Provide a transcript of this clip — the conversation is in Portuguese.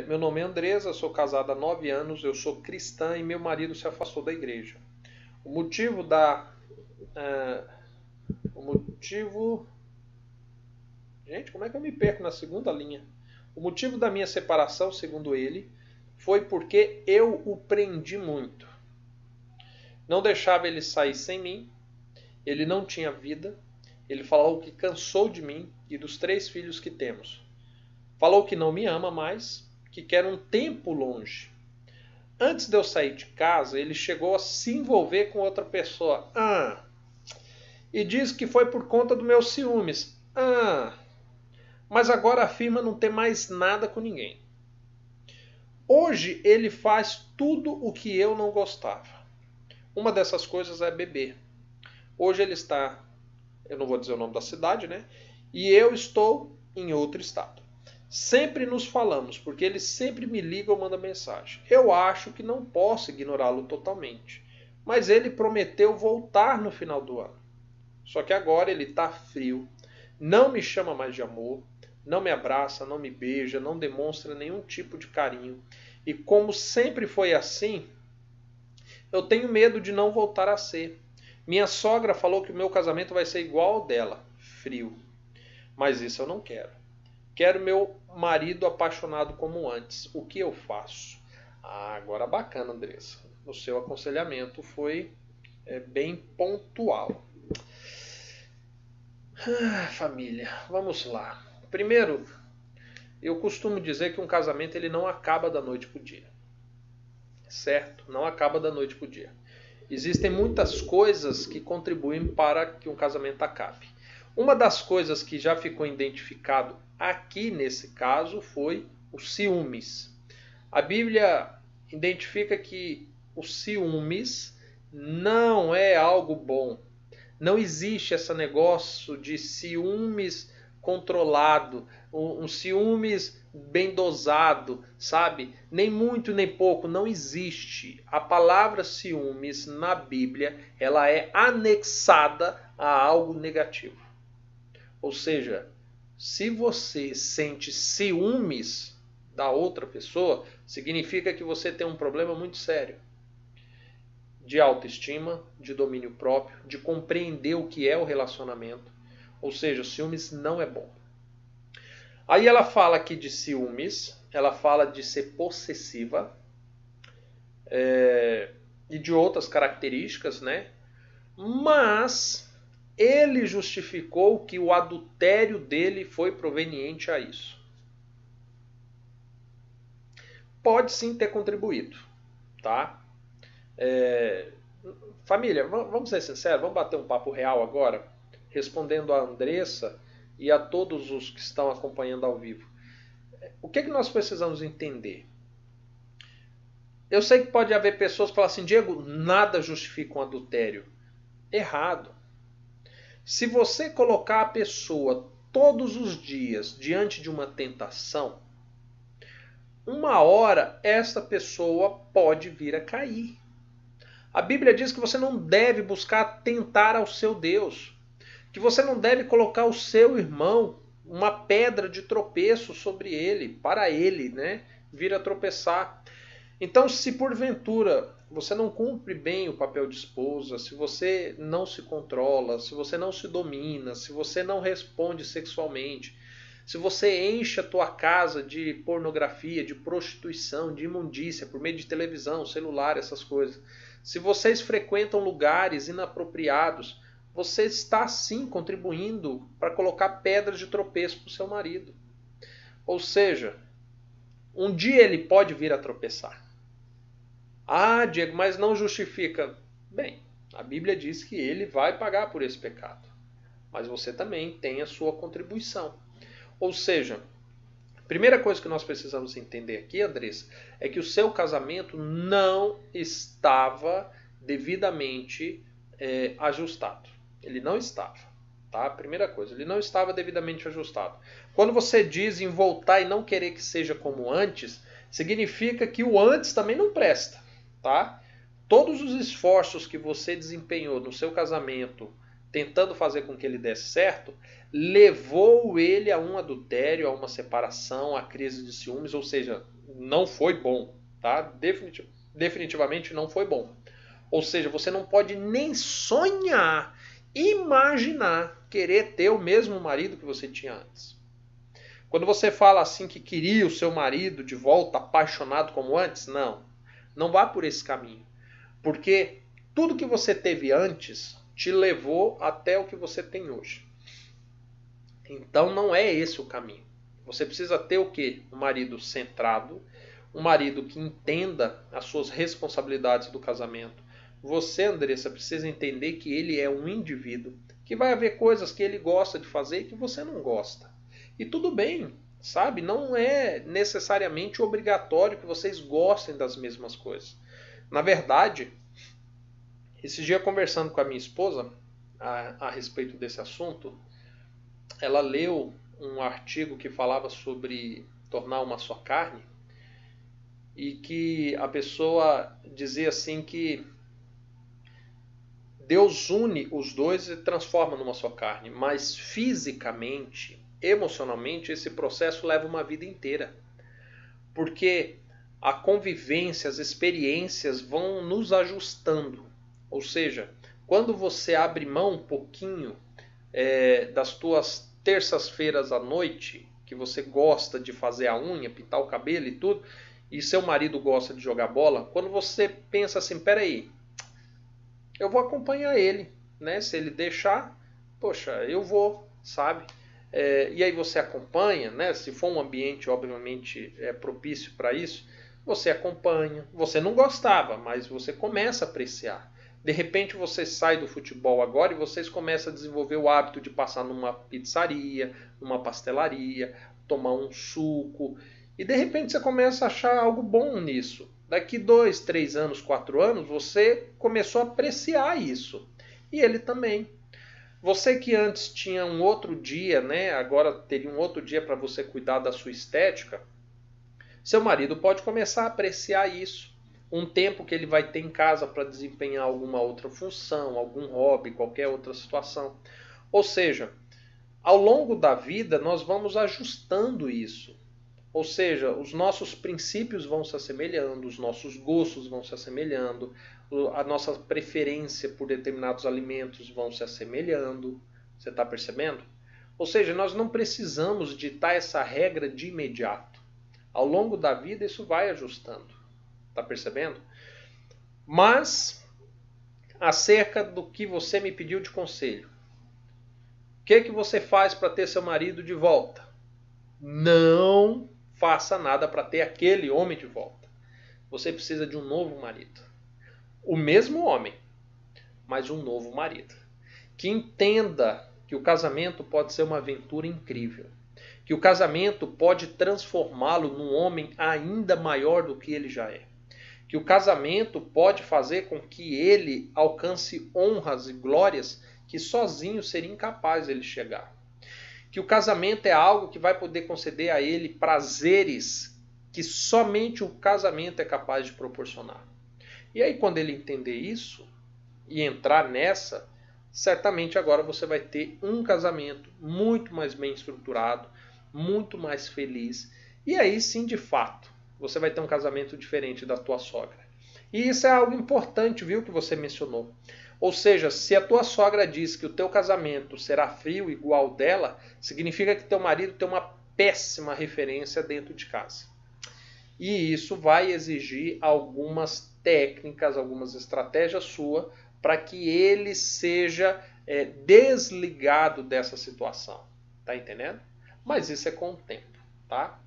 Meu nome é Andresa, sou casada há 9 anos, eu sou cristã e meu marido se afastou da igreja. O motivo da. eh, o motivo. Gente, como é que eu me perco na segunda linha? O motivo da minha separação, segundo ele, foi porque eu o prendi muito. Não deixava ele sair sem mim, ele não tinha vida, ele falou que cansou de mim e dos 3 filhos que temos. Falou que não me ama mais, que quer um tempo longe. Antes de eu sair de casa, ele chegou a se envolver com outra pessoa. E diz que foi por conta dos meus ciúmes. Mas agora afirma não ter mais nada com ninguém. Hoje ele faz tudo o que eu não gostava. Uma dessas coisas é beber. Hoje ele está, eu não vou dizer o nome da cidade, né? E eu estou em outro estado. Sempre nos falamos, porque ele sempre me liga ou manda mensagem. Eu acho que não posso ignorá-lo totalmente. Mas ele prometeu voltar no final do ano. Só que agora ele está frio, não me chama mais de amor, não me abraça, não me beija, não demonstra nenhum tipo de carinho. E como sempre foi assim, eu tenho medo de não voltar a ser. Minha sogra falou que o meu casamento vai ser igual ao dela, frio. Mas isso eu não quero. Quero meu marido apaixonado como antes. O que eu faço? Agora bacana, Andressa. O seu aconselhamento foi bem pontual. Família, vamos lá. Primeiro, eu costumo dizer que um casamento ele não acaba da noite para o dia. Certo? Não acaba da noite para o dia. Existem muitas coisas que contribuem para que um casamento acabe. Uma das coisas que já ficou identificado aqui nesse caso foi os ciúmes. A Bíblia identifica que os ciúmes não é algo bom. Não existe esse negócio de ciúmes controlado, um ciúmes bem dosado, sabe? Nem muito nem pouco, não existe. A palavra ciúmes na Bíblia, ela é anexada a algo negativo. Ou seja, se você sente ciúmes da outra pessoa, significa que você tem um problema muito sério de autoestima, de domínio próprio, de compreender o que é o relacionamento. Ou seja, ciúmes não é bom. Aí ela fala aqui de ciúmes, ela fala de ser possessiva e de outras características, né? Mas ele justificou que o adultério dele foi proveniente a isso. Pode sim ter contribuído, tá? Família, vamos ser sinceros, vamos bater um papo real agora, respondendo a Andressa e a todos os que estão acompanhando ao vivo. O que nós precisamos entender? Eu sei que pode haver pessoas que falam assim, Diego, nada justifica um adultério. Errado. Se você colocar a pessoa todos os dias diante de uma tentação, uma hora essa pessoa pode vir a cair. A Bíblia diz que você não deve buscar tentar ao seu Deus, que você não deve colocar o seu irmão uma pedra de tropeço sobre ele, para ele, né, vir a tropeçar. Então, se porventura você não cumpre bem o papel de esposa, se você não se controla, se você não se domina, se você não responde sexualmente, se você enche a tua casa de pornografia, de prostituição, de imundícia, por meio de televisão, celular, essas coisas, se vocês frequentam lugares inapropriados, você está sim contribuindo para colocar pedras de tropeço para o seu marido. Ou seja, um dia ele pode vir a tropeçar. Diego, mas não justifica. Bem, a Bíblia diz que ele vai pagar por esse pecado. Mas você também tem a sua contribuição. Ou seja, a primeira coisa que nós precisamos entender aqui, Andressa, é que o seu casamento não estava devidamente ajustado. Ele não estava. Tá? Primeira coisa, ele não estava devidamente ajustado. Quando você diz em voltar e não querer que seja como antes, significa que o antes também não presta. Tá? Todos os esforços que você desempenhou no seu casamento tentando fazer com que ele desse certo, levou ele a um adultério, a uma separação, a crise de ciúmes, ou seja, não foi bom, tá? Definitivamente não foi bom. Ou seja, você não pode nem sonhar, imaginar querer ter o mesmo marido que você tinha antes. Quando você fala assim que queria o seu marido de volta, apaixonado como antes, não vá por esse caminho. Porque tudo que você teve antes te levou até o que você tem hoje. Então não é esse o caminho. Você precisa ter o quê? Um marido centrado, um marido que entenda as suas responsabilidades do casamento. Você, Andressa, precisa entender que ele é um indivíduo, que vai haver coisas que ele gosta de fazer e que você não gosta. E tudo bem, sabe? Não é necessariamente obrigatório que vocês gostem das mesmas coisas. Na verdade, esse dia conversando com a minha esposa a respeito desse assunto, ela leu um artigo que falava sobre tornar uma só carne e que a pessoa dizia assim que Deus une os dois e transforma numa só carne, mas fisicamente, emocionalmente, esse processo leva uma vida inteira. Porque a convivência, as experiências vão nos ajustando. Ou seja, quando você abre mão um pouquinho das tuas terças-feiras à noite, que você gosta de fazer a unha, pintar o cabelo e tudo, e seu marido gosta de jogar bola, quando você pensa assim, peraí, eu vou acompanhar ele, né? Se ele deixar, poxa, eu vou, sabe? E aí você acompanha, né? Se for um ambiente, obviamente, propício para isso, você acompanha. Você não gostava, mas você começa a apreciar. De repente você sai do futebol agora e vocês começam a desenvolver o hábito de passar numa pizzaria, numa pastelaria, tomar um suco. E de repente você começa a achar algo bom nisso. Daqui 2, 3 anos, 4 anos, você começou a apreciar isso. E ele também. Você que antes tinha um outro dia, né? Agora teria um outro dia para você cuidar da sua estética. Seu marido pode começar a apreciar isso. Um tempo que ele vai ter em casa para desempenhar alguma outra função, algum hobby, qualquer outra situação. Ou seja, ao longo da vida nós vamos ajustando isso. Ou seja, os nossos princípios vão se assemelhando, os nossos gostos vão se assemelhando, a nossa preferência por determinados alimentos vão se assemelhando. Você está percebendo? Ou seja, nós não precisamos ditar essa regra de imediato. Ao longo da vida isso vai ajustando. Está percebendo? Mas, acerca do que você me pediu de conselho. O que você faz para ter seu marido de volta? Não faça nada para ter aquele homem de volta. Você precisa de um novo marido. O mesmo homem, mas um novo marido. Que entenda que o casamento pode ser uma aventura incrível. Que o casamento pode transformá-lo num homem ainda maior do que ele já é. Que o casamento pode fazer com que ele alcance honras e glórias que sozinho seria incapaz ele chegar. Que o casamento é algo que vai poder conceder a ele prazeres que somente o casamento é capaz de proporcionar. E aí quando ele entender isso e entrar nessa, certamente agora você vai ter um casamento muito mais bem estruturado, muito mais feliz. E aí sim, de fato, você vai ter um casamento diferente da tua sogra. E isso é algo importante, viu, que você mencionou. Ou seja, se a tua sogra diz que o teu casamento será frio igual ao dela, significa que teu marido tem uma péssima referência dentro de casa. E isso vai exigir algumas técnicas, algumas estratégias suas para que ele seja desligado dessa situação. Tá entendendo? Mas isso é com o tempo, tá?